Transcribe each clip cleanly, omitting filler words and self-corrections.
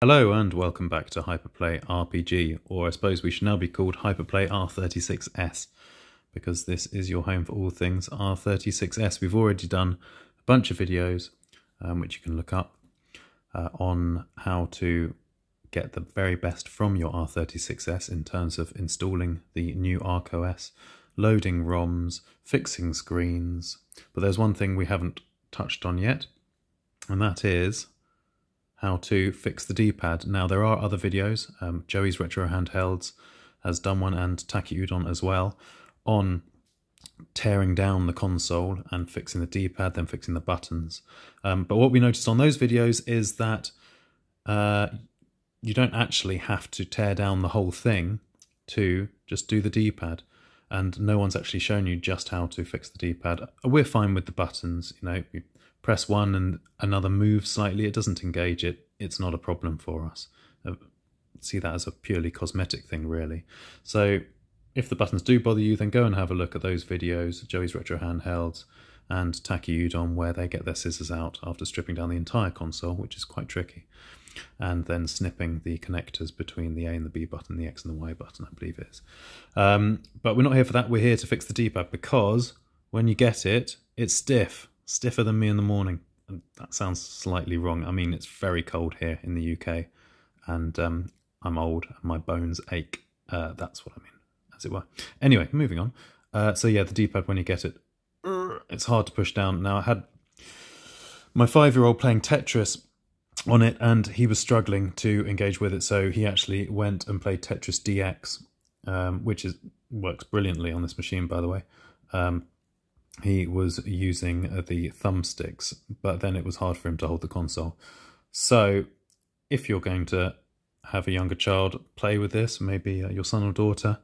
Hello and welcome back to Hyperplay RPG, or I suppose we should now be called Hyperplay R36S, because this is your home for all things R36S. We've already done a bunch of videos, which you can look up, on how to get the very best from your R36S in terms of installing the new ArcOS, loading ROMs, fixing screens. But there's one thing we haven't touched on yet, and that is how to fix the D-pad. Now there are other videos, Joey's Retro Handhelds has done one and Taki Udon as well, on tearing down the console and fixing the D-pad, then fixing the buttons. But what we noticed on those videos is that you don't actually have to tear down the whole thing to just do the D-pad. And no one's actually shown you just how to fix the D-pad. We're fine with the buttons, you know, you press one and another moves slightly, it doesn't engage it, it's not a problem for us. See that as a purely cosmetic thing, really. So if the buttons do bother you, then go and have a look at those videos, Joey's Retro Handhelds and Taki Udon, where they get their scissors out after stripping down the entire console, which is quite tricky, and then snipping the connectors between the A and the B button, the X and the Y button, I believe it is. But we're not here for that, we're here to fix the D-pad, because when you get it, it's stiff. Stiffer than me in the morning. And that sounds slightly wrong. I mean, it's very cold here in the UK, and I'm old and my bones ache. That's what I mean, as it were. Anyway, moving on. So yeah, the D-pad, when you get it, it's hard to push down. Now, I had my 5-year-old playing Tetris on it, and he was struggling to engage with it, so he actually went and played Tetris DX, which works brilliantly on this machine, by the way. He was using the thumbsticks, but then it was hard for him to hold the console. So if you're going to have a younger child play with this, maybe your son or daughter,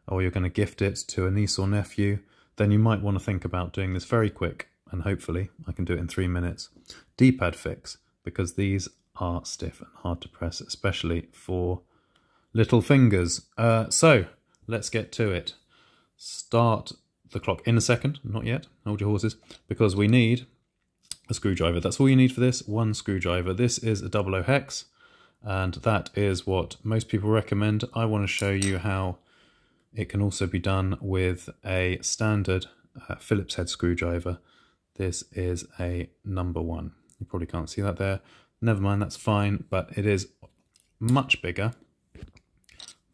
or you're going to gift it to a niece or nephew, then you might want to think about doing this very quick, and hopefully I can do it in 3 minutes. D-pad fix, because these are stiff and hard to press, especially for little fingers. So let's get to it. Start the clock in a second, not yet, hold your horses, because we need a screwdriver. That's all you need for this, one screwdriver. This is a 00 hex, and that is what most people recommend. I want to show you how it can also be done with a standard Phillips head screwdriver. This is a number 1. You probably can't see that there. Never mind, that's fine, but it is much bigger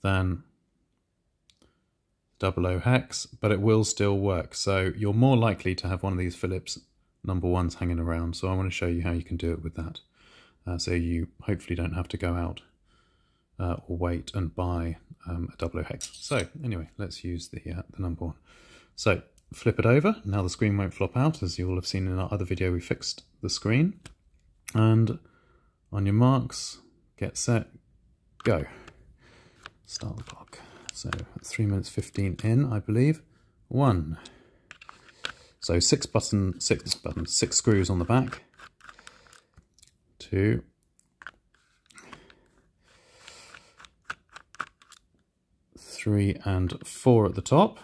than 00 hex, but it will still work. So you're more likely to have one of these Phillips number 1s hanging around. So I want to show you how you can do it with that. So you hopefully don't have to go out or wait and buy a 00 hex. So anyway, let's use the number 1. So flip it over. Now the screen won't flop out, as you will have seen in our other video. We fixed the screen. And on your marks, get set, go. Start the clock. So 3 minutes 15 in, I believe. 1. So 6 screws on the back. 2. 3 and 4 at the top.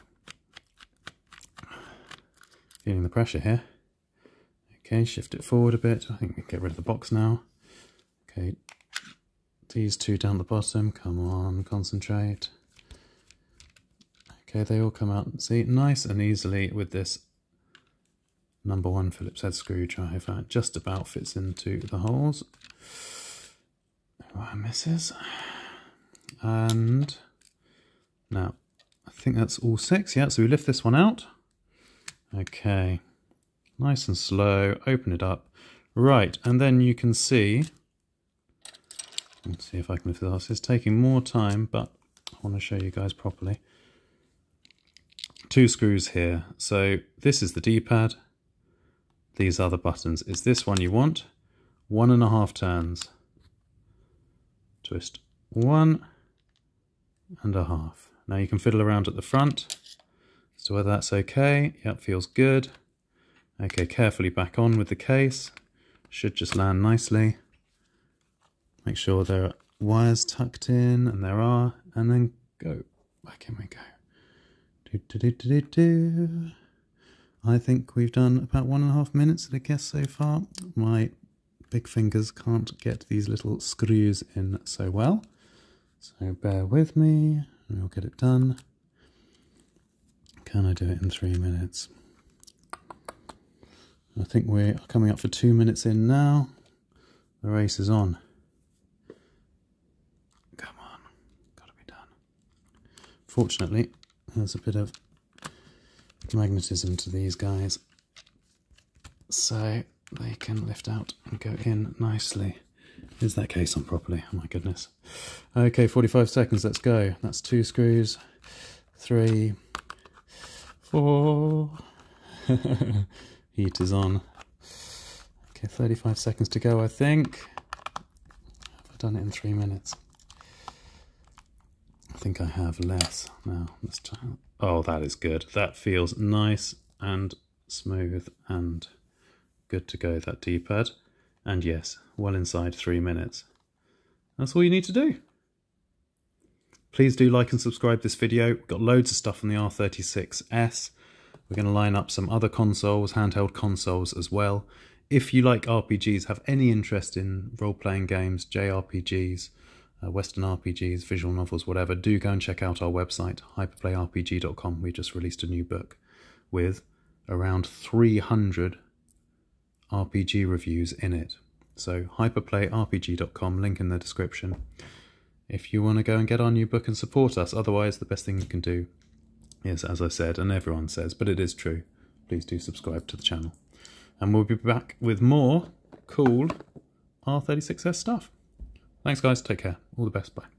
Feeling the pressure here. Okay, shift it forward a bit. I think we can get rid of the box now. Okay, these 2 down the bottom. Come on, concentrate. Okay, they all come out, see, nice and easily with this number 1 Phillips head screwdriver. Just about fits into the holes. Oh, misses. And now, I think that's all 6, yeah, so we lift this one out. Okay, nice and slow, open it up. Right, and then you can see, let's see if I can lift it off. It's taking more time, but I want to show you guys properly. 2 screws here. So this is the D-pad. These are the buttons. Is this one you want? 1.5 turns. Twist 1.5. Now you can fiddle around at the front as to whether that's okay. Yep, feels good. Okay, carefully back on with the case. Should just land nicely. Make sure there are wires tucked in, and there are, and then go. Back in we go. I think we've done about 1.5 minutes, I guess, so far. My big fingers can't get these little screws in so well. So bear with me and we'll get it done. Can I do it in 3 minutes? I think we're coming up for 2 minutes in now. The race is on. Come on, gotta be done. Fortunately, there's a bit of magnetism to these guys, so they can lift out and go in nicely. Is that case on properly? Oh my goodness. Okay, 45 seconds, let's go. That's 2 screws, 3, 4. Heat is on. Okay, 35 seconds to go, I think. I've done it in 3 minutes. I think I have less now. Let's try. Oh, that is good. That feels nice and smooth and good to go, that D-pad. And yes, well inside 3 minutes. That's all you need to do. Please do like and subscribe this video. We've got loads of stuff on the R36S. We're going to line up some other consoles, handheld consoles as well. If you like RPGs, have any interest in role-playing games, JRPGs, Western RPGs, visual novels, whatever, do go and check out our website, hyperplayrpg.com. We just released a new book with around 300 RPG reviews in it. So hyperplayrpg.com, link in the description, if you want to go and get our new book and support us. Otherwise, the best thing you can do is, as I said, and everyone says, but it is true, please do subscribe to the channel. And we'll be back with more cool R36S stuff. Thanks guys, take care, all the best, bye.